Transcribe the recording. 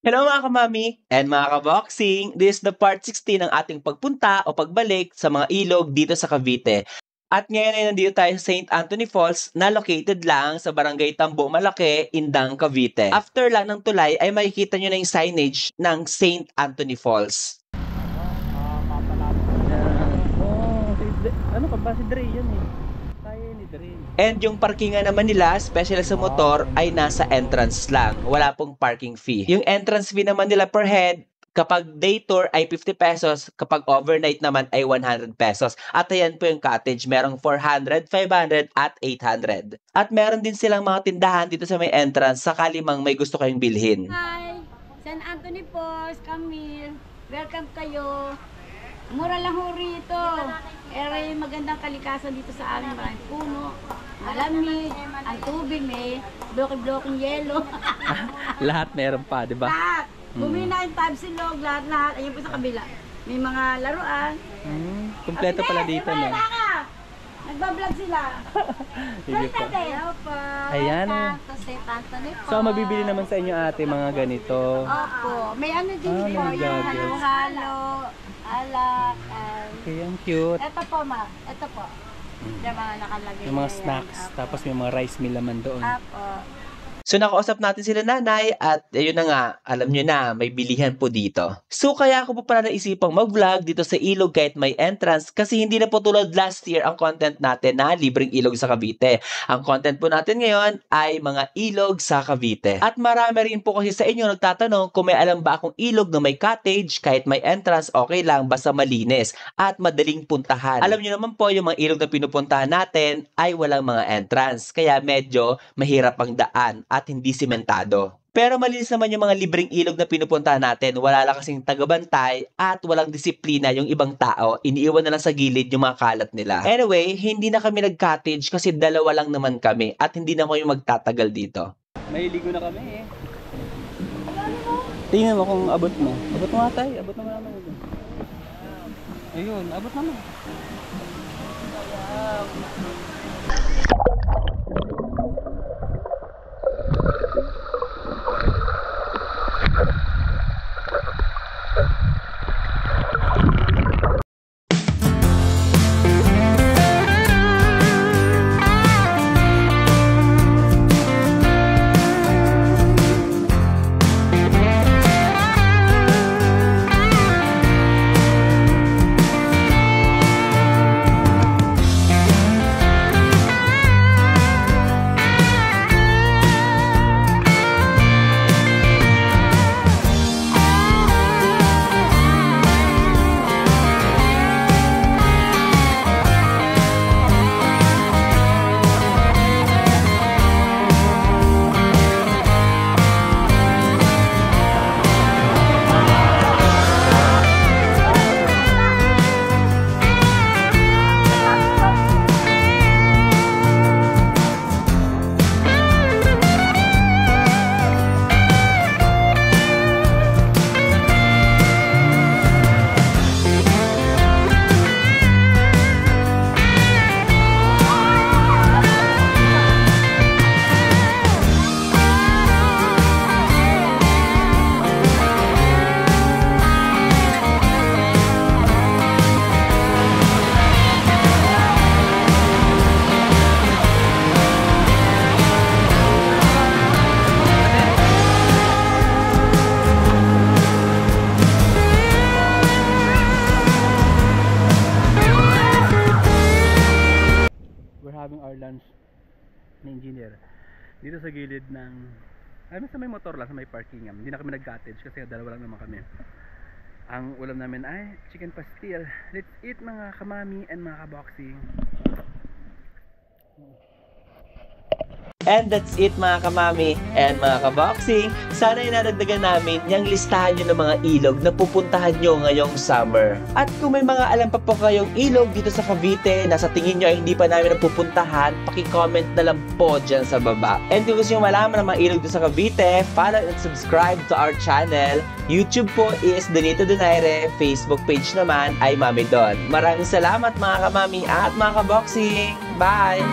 Hello mga kamami and mga kaboxing! This is the part 16 ng ating pagpunta o pagbalik sa mga ilog dito sa Cavite. At ngayon ay nandito tayo sa St. Anthony Falls na located lang sa Barangay Tambo Malaki, Indang, Cavite. After lang ng tulay ay makikita nyo na yung signage ng St. Anthony Falls. Ano pa ba si Dre yan eh? Tayo ni Dre. And yung parkingan naman nila, special sa motor, ay nasa entrance lang. Wala pong parking fee. Yung entrance fee naman nila per head, kapag day tour ay 50 pesos, kapag overnight naman ay 100 pesos. At ayan po yung cottage, merong 400, 500 at 800. At meron din silang mga tindahan dito sa may entrance, sakali mang may gusto kayong bilhin. Hi! San Anthony Falls, Camille. Welcome kayo. Mura lang ho rito. Ere magandang kalikasan dito sa amin. Maraming puno, malamig, ang tubig may bloke-blokeng yelo. Lahat meron pa, di ba? Lahat. Bumili na yung tabsilog, lahat. Ayun po sa kabila. May mga laruan. Kumpleto pala dito, no? Nagbablog sila. Sige po. Hello po. Ayan. Welcome to St. Anthony Falls. So, mabibili naman sa inyo ate mga ganito. Opo. May ano din po, my yung God, halo-halo, alak, and... Okay, ang cute. Ito po, ma. Ito po. Yung mga nakalagay. Yung mga na yan. snacks, Apo. tapos may mga rice meal naman doon. Apo. So nakausap natin sila nanay at ayun na nga, alam nyo na, may bilihan po dito. So kaya ako po pala naisipang mag-vlog dito sa ilog kahit may entrance kasi hindi na po tulad last year ang content natin na libreng ilog sa Cavite. Ang content po natin ngayon ay mga ilog sa Cavite. At marami rin po kasi sa inyo nagtatanong kung may alam ba akong ilog na may cottage kahit may entrance, okay lang basta malinis at madaling puntahan. Alam nyo naman po yung mga ilog na pinupuntahan natin ay walang mga entrance kaya medyo mahirap ang daan at hindi simentado. Pero malinis naman yung mga libreng ilog na pinupuntahan natin. Wala lang kasing tagabantay at walang disiplina yung ibang tao. Iniiwan na lang sa gilid yung mga kalat nila. Anyway, hindi na kami nag-cottage kasi dalawa lang naman kami at hindi na kami magtatagal dito. May ligo na kami eh. Tingnan mo kung abot mo. Abot mo nga tayo. Abot naman naman ito. Ayun, abot naman. Having our lunch ni engineer dito sa gilid ng sa may motor lang, sa may parking. Hindi na kami nag-cottage kasi dalawa lang naman kami. Ang ulam namin ay chicken pastil. Let's eat mga kamami and mga kaboxing. And that's it mga kamami and mga kaboxing. Sana inadagdagan namin yung listahan nyo ng mga ilog na pupuntahan nyo ngayong summer. At kung may mga alam pa po kayong ilog dito sa Cavite na sa tingin nyo ay hindi pa namin napupuntahan, paki-comment na lang po dyan sa baba. And kung gusto nyo malaman ng mga ilog dito sa Cavite, follow and subscribe to our channel. YouTube po is Donito Donaire. Facebook page naman ay Mami Don. Maraming salamat mga kamami at mga kaboxing. Bye!